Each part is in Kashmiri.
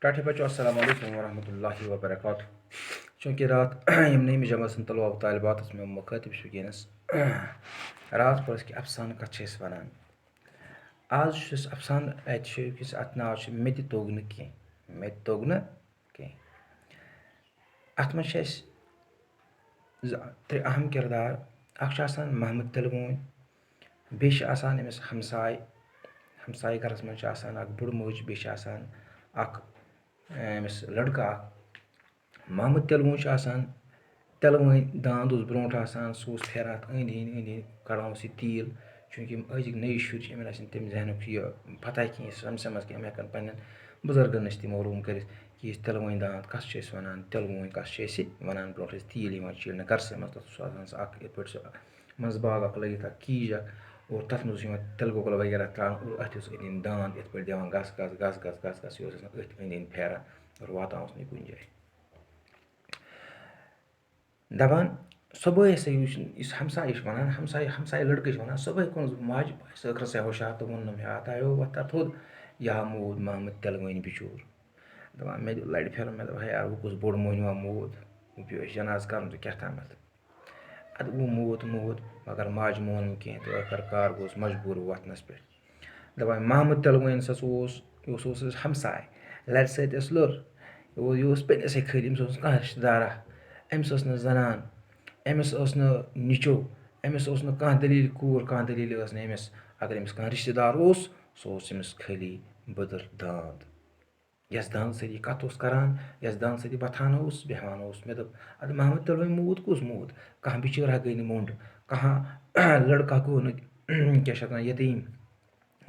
टाटे बच्चों अस्सलाम वालेकुम वरहमतुल्लाहि वबरकातुह। चूँकि रात यमनई में जमा तलवा तालिबात में मुखातिब वनस रात पर कि अफसान कत वनान आज अफसान अत नाव मेते तुgne केnh मेते तुgne केnh अत मं त्रे अहम किरदार महमद तिलवोन बे अमिस हमसाय घरस मं बुड़ मोज बे अमिस लड़का महमद तिलवोन तिलवोन दांद ब्रोट सह फेरान अंद अंद कड़ान तील चूँकि अजिक नई शुर अमन तम जहनुक यह पता कहें समझ मज कि हेकन पन्न बुजुर्गन नश मालूम कर कि तिलवोन दांद कस वन तिलवोन कस वन ब्रो तील चीन गरसे मज तथ इत पे मजबाग लगित कीज और तथ मज तिल गुगल वगैरह त्रान और अथ अंद दांद इत पे दिवान गस गस गस गस गस गस यह अथ अंद फेरान और वातान नी कुन जाए दपान सुबह इस हमसाय वन हमसाय लड़के वन सुबह कुन माज सखर से होशा तो वोनम हे आयो वत्ता थोद यह मोद महमद तिलवोन बिचूर दपान मे लड़ फिर मे दप यार वो कुछ बोड़ मोहनवा मोद वो पे जनाज कर तो क्या ताम अद वो मोद मगर माज मोन कहें तो आखिरकार गोस मजबूर वतनस पे दपान महमद तिलवोन हमसाय लड़ सत लुर यह पे खल अम्स कह रिश्तेदारा अम्स जनान अमिस नीचो अमिस कह दलील कूर कह दलील अमिस अगर अमिस कह रिश्तेदार सह अमिस खाली बदर दांद यस दांद सती कत करान यस दांद सती वथान बेहान मे दप अद महमद तिलवोन मोद कुस मोद कह बिचारा गई मोंड कह लड़का गो क्या यतीम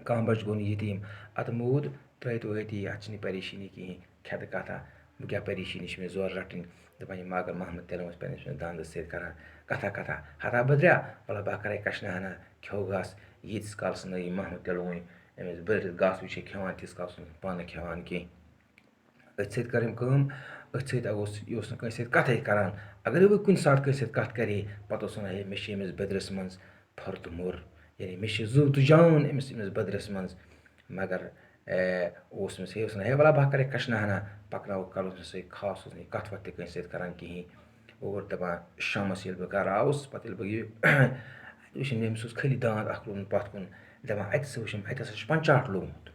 कह बच गो यतीम अत मोद त्रो तो अती अत परेशानी कहें खेत कथा बह क्या परेशानी मे जोर रटन दपान यह अगर महमद तिलवोन पे दांद सर कथा हता बदरिया वल्ला बह कर कशना हना खो गस यीस कालस नई महमद तिलवोन अमिस बरित गस वो खेवान तीस काल पान खेवान कहें अथ सत कर अथ सत कंस कथ करान अगर वह कुन सात कंस कथ करे पत वन हे मे अमिस बदरस मज फर्द मुर यानी मे जू तो जान अमिस बदरस मज मगर हे वन हे वल्ला बह कर कशना हना पकनो कल खास कथ वथ कंस करान कहें और दपान शामस ये बह गर आउस पे बह अमिस खाली दांद लोगन पथ कुन दपान अत वुम अत पंचाट लोगमुत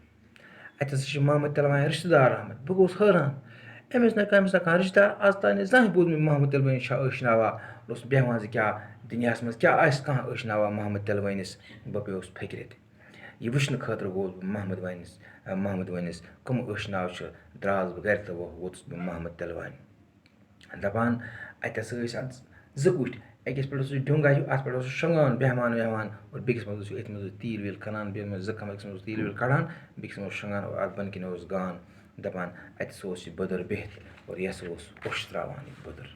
अत महमद तिलवोन रिश्तेदार आमत बह गोस हैरान अमिस ना कह रिश्तेदार आज तान जह बोद मे महमद तिलवोन अशनावा बेहवान क्या दुनिया मज क्या कह अशनावा महमद तिलवोनस बह पेस फकरित यह वुचन खतर गोस बह महमद वनस कम अशनाव द्रास बह गर तो वोत्स बह महमद तिलवोन दपान अतस जो कुछ अकिस पे ढुंगा अत पे शंगान बेहमान और बेकिस मज अत मज तील वील खनान बे जख अकिस मज तील वील कड़ान बेकिस मज शंगान और अत बन किन गान दपान अतस यह बदर बिहत और यह ओश त्रावान बदर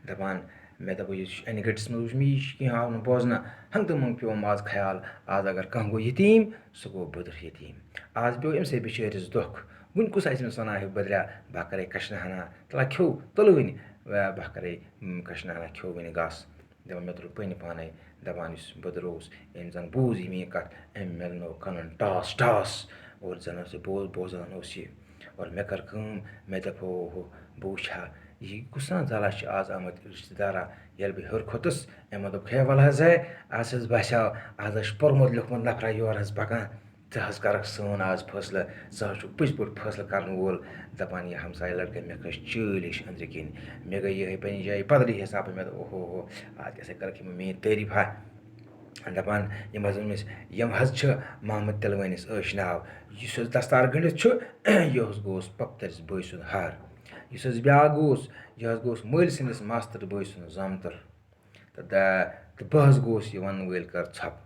दपान मे दप अन गटिस मज वुच मे कह आव बोजना हंग तो मंग पे आज ख्याल आज अगर कह गो यतीम सह गो बदर यतीम आज पे अमसे बिचारिस दुख वन कुस अमिस वन हे बदरिया बह कर कशना हना तला खो तुल वन बह कर कशना हना खो वन गस दपान मे तुल पन पान दपान बदर अम जन बूझ मे कथ अम मिलनो कनन टास टास और जन बोजान और मे कर मे दप बह वुचा यह कुस जला आज आमत रिश्तेदारा ये बह हेर खोतस अमो दोप हे वल है आज बसाव आज पोर्मुत लिखमुत नफरा योर पकान ज़ करक सन आज फैसल ज़ पज पे फैसल कर वोल दपान यह हमसाय लड़के मे खस चल हिश अंदर किन मे गई ये पे जाए पदरी हिसाब मे ओहो आज कैसे कर मे तारीफा दपान यम महमद तिलवोनस अशनाव इस दस्तार गंडित यह गोस पपतरिस बई सुंद हर इस ब्या गोस यह गोस मल सस मास्तर बई सुंद जमतर तो बह गोस यह वन वल कर छप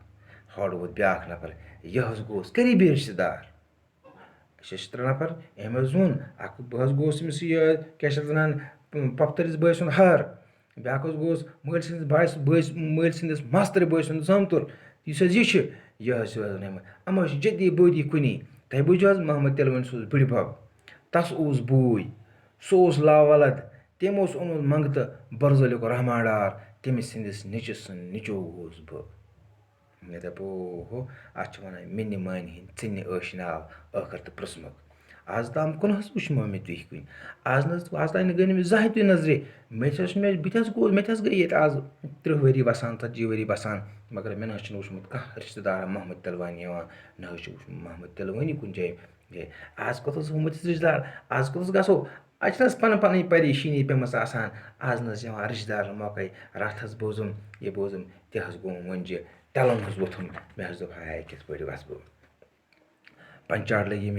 हड़ वोत ब्या नफर यह गोस करीबी रिश्तेदार त्रे नफर अम वोन बह गोस अमिस यह क्या वन पपतरिस बई सुंद हर ब्या गोस मल सस मास्तर बई सुंद जमतर यह अम जदी बदी कुनी तह बुझो महमद तिलवोन बड़ बब तस बूय सह लावलद तम ओनमुत मंगत बरजलिक रहमाडार तमिस सस निचस निचो गोस बह मे दप ओहो अत वन मे मान हन ऐ अशनाव आखिर तो पृसमुक آز تام کُن حظ وٕچھمو مےٚ تُہۍ کُنہِ آز تام گٔے نہٕ مےٚ زانٛہہ تہِ نظرِ بہٕ تہِ حظ گٔے ییٚتہِ آز 30 ؤری بَسان 40 ؤری بَسان مگر مےٚ نہ حظ چھُنہٕ وٕچھمُت کانٛہہ رِشتہٕ دارا محمد تِلوانی یِوان نہ حظ چھُ وٕچھمُت محمد تِلوانی کُنہِ جایہِ آز کوٚت حظ آمٕتۍ رِشتہٕ دار آز کوٚت حظ گژھو اَتہِ چھِنہٕ حظ پَنٕنۍ پریشٲنی پیٚمٕژ آسان آز نہٕ حظ یِوان رِشتہٕ دارَن موقعے راتھ حظ بوٗزُم تہِ حظ گوٚو مٔنٛزۍ تَلُن حظ ووٚتھُم مےٚ حظ دوٚپ ہاے کِتھ پٲٹھۍ وَسہٕ بہٕ پنٛچاٹ لٔگۍ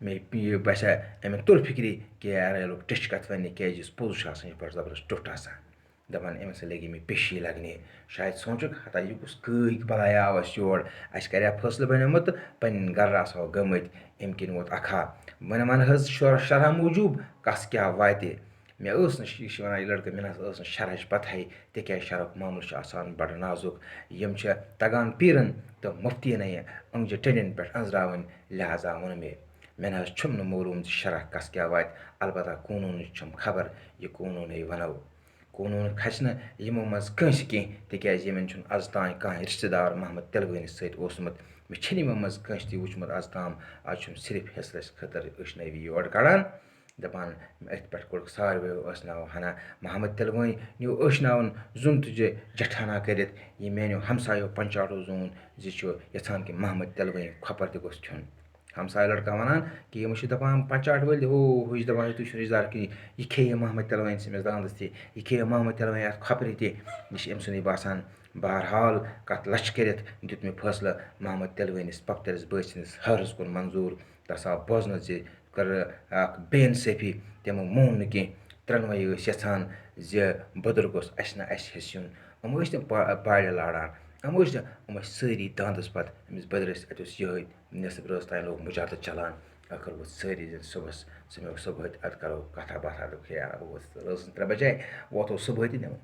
مےٚ یہِ باسے أمۍ توٚر فِکری کہِ یارٕ لوٚگ ٹِچ کَتھ وَننہِ کیٛازِ یُس پوٚز چھُ آسان یہِ چھُ بَڑٕ زبردست ٹیوٚٹھ آسان دَپان أمِس سۭتۍ لگے مےٚ پیشی لَگنہِ شاید سونٛچُکھ ہتا یہِ کُس کۭتۍ بَلایا آو اَسہِ یور اَسہِ کَرے فٲصلہٕ بَنیومُت تہٕ پنٕنۍ گَرٕ آسہو گٔمٕتۍ اَمہِ کِنۍ ووت اکھا وَنہِ حظ شرح موٗجوٗب کَس کیٛاہ واتہِ مےٚ ٲس نہٕ یہِ چھِ وَنان یہِ لٔڑکہٕ مےٚ نہ حظ ٲس نہٕ شرحٕچ پَتہٕے تِکیٛازِ شرحُک معاملہٕ چھُ آسان بَڑٕ نازُک یِم چھِ تَگان پیٖرَن تہٕ مُفتیٖنَے أنٛگجہِ ٹٔنٛڈٮ۪ن پٮ۪ٹھ أنٛزراوٕنۍ لہذا ووٚن مےٚ نہ حظ چھُم نہٕ معلوٗم زِ شرح کَس کیٛاہ واتہِ البتہ قونوٗنٕچ چھَم خبر یہِ قونوٗنٕے وَنو قونوٗن کھَسہِ نہٕ یِمو منٛز کٲنٛسہِ کینٛہہ تِکیٛازِ یِمَن چھُنہٕ آز تام کانٛہہ رِشتہٕ دار محمد تِلوٲنِس سۭتۍ اوسمُت مےٚ چھِنہٕ یِمو منٛز کٲنٛسہِ تہِ وٕچھمُت آز تام آز چھُم صرف حِصلَس خٲطرٕ أچھنٲوی یورٕ کَڑان دَپان أتھۍ پٮ۪ٹھ کوٚرُکھ ساروِیو ٲسناوو ہنا محمد تِلوٲنۍ نیوٗ ٲسناوُن زوٚن تُجہِ جٹھانا کٔرِتھ یہِ میٛانیو ہمسایو پنٛچاٹو زون زِ چھُ یَژھان کہِ محمد تِلوٲنۍ کھۄپَر تہِ گوٚژھ کھیوٚن ہمساے لٔڑکہٕ وَنان کہِ یِم چھِ دَپان پنٛچاٹ وٲلۍ ہُہ چھِ دَپان تُہۍ چھُو رِشتہٕ دار کِہیٖنۍ یہِ کھیٚیہِ محمد تِلوٲنۍ سٕنٛدِس دانٛدَس تہِ یہِ کھیٚیہِ محمد تِلوٲنۍ اَتھ کھۄپرِ تہِ یہِ چھِ أمۍ سُنٛدٕے باسان بہرحال کَتھ لَچھِ کٔرِتھ دیُت مےٚ فٲصلہٕ محمد تِلوٲنِس پۄپھتٕرِس بٲے سٕنٛدِس ہٲرَس کوٚر منظوٗر تَس آو بوزنہٕ زِ کٔر اَکھ بے اِنصٲفی تِمو مون نہٕ کینٛہہ ترٛٮ۪نوَے ٲسۍ یَژھان زِ بٔدٕر گوٚژھ اَسہِ نہٕ اَسہِ حِصہٕ یُن یِم ٲسۍ نہٕ پالہِ لاران یِم ٲسۍ سٲری دانٛدَس پَتہٕ أمِس بٔدرِس اَتہِ اوس یِہوٚے نٮ۪صٕب رٲژ تانۍ لوگ مُجادٕ چَلان ٲخٕر ووت سٲری زِ صُبحَس ژٕ مےٚ صُبحٲے اَدٕ کَرو کَتھا باتھا دوٚپُکھ ہے رٲژ 3 بَجے ووتو صُبحٲے تہِ دِمو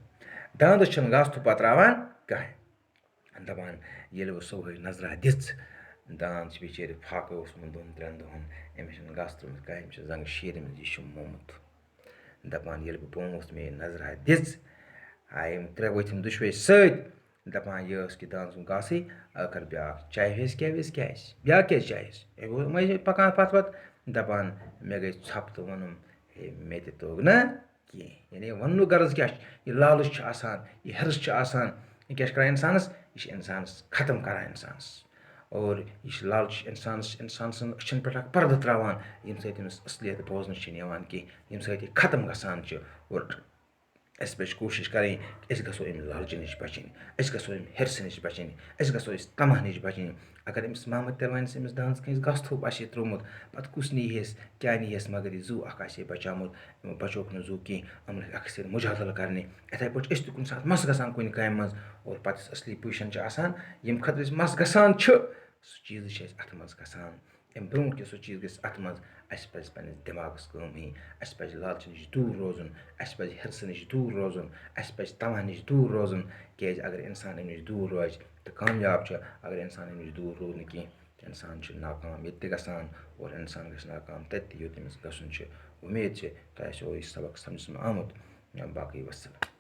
دانٛدَس چھِنہٕ گاسہٕ تھوٚپ پَتراوان کٕہٕنۍ دَپان ییٚلہِ وۄنۍ صُبحٲے نظرا دِژ داند چھِ بِچٲرۍ پھاکہٕ اوسمُت 2-3 دۄہَن أمِس چھِنہٕ گاسہٕ ترٛوومُت کانٛہہ أمِس چھِ زنٛگہٕ شیٖرمٕژ یہِ چھُ مومُت دَپان ییٚلہِ بہٕ پانٛژھ مے نظرا دِژ آے یِم 3 ؤتھِم دُشوَے سۭتۍ دَپان یہِ ٲس کہِ دانٛد سُنٛد گاسٕے ٲخٕر بیٛاکھ چاے ویٚس کیٛاہ ویٚس کیٛاہ آسہِ بیٛاکھ کیٛازِ چاے آسہِ یِم ٲسۍ پَکان پَتہٕ دَپان مےٚ گٔے ژھۄپہٕ تہٕ ووٚنُم ہے مےٚ تہِ توٚگ نہ کینٛہہ یعنی وَننُک غرض کیٛاہ چھُ یہِ لالٕچ چھُ آسان یہِ ہِرس چھُ آسان یہِ کیٛاہ چھُ کَران اِنسانَس یہِ چھِ اِنسانَس ختم کَران اِنسانَس اور یہِ چھِ لالچ اِنسان سٕنٛز أچھَن پٮ۪ٹھ اَکھ پَردٕ ترٛاوان ییٚمہِ سۭتۍ أمِس اَصلِیت بوزنہٕ چھِنہٕ یِوان کینٛہہ ییٚمہِ سۭتۍ یہِ ختم گژھان چھِ اور اَسہِ پَزِ کوٗشِش کَرٕنۍ أسۍ گژھو اَمہِ لالچہِ نِش بَچٕنۍ أسۍ گژھو اَمہِ ہِرسہٕ نِش بَچٕنۍ أسۍ گژھو أسۍ تَماہ نِش بَچٕنۍ اگر أمِس محمد تِلوٲنِس أمِس دانَس کٲنٛسہِ گاسہٕ تھوٚپ آسہِ ہے ترٛوومُت پَتہٕ کُس نیٖہَس کیٛاہ نیٖہَس مگر یہِ زُو اَکھ آسہِ ہے بَچومُت یِمو بَچووُکھ نہٕ زُو کینٛہہ یِمَن اَکھ سۭتۍ مُجادَل کَرنہِ یِتھَے پٲٹھۍ أسۍ تہِ کُنہِ ساتہٕ مَس گژھان کُنہِ کامہِ منٛز اور پَتہٕ یُس اَصلی پُزِشَن چھِ آسان ییٚمہِ خٲطرٕ أسۍ مَس گژھان چھِ سُہ چیٖزٕے چھِ اَسہِ اَتھٕ منٛز گژھان اَمہِ برٛونٛٹھ کہِ سُہ چیٖز گژھِ اَتھٕ منٛز اَسہِ پَزِ پنٛنِس دٮ۪ماغَس کٲم ہیٚنۍ اَسہِ پَزِ لالچہِ نِش دوٗر روزُن اَسہِ پَزِ ہِرسہٕ نِش دوٗر روزُن اَسہِ پَزِ تَماہ نِش دوٗر روزُن کیٛازِ اگر اِنسان اَمہِ نِش دوٗر روزِ تہٕ کامیاب چھُ اگر اِنسان اَمہِ نِش دوٗر روٗد نہٕ کینٛہہ اِنسان چھُ ناکام ییٚتہِ تہِ گژھان اور اِنسان گژھِ ناکام تَتہِ تہِ یوٚت أمِس گژھُن چھُ اُمید چھِ تۄہہِ آسیو یہِ سبق سَمجھَس منٛز آمُت یا باقٕے وَسَلام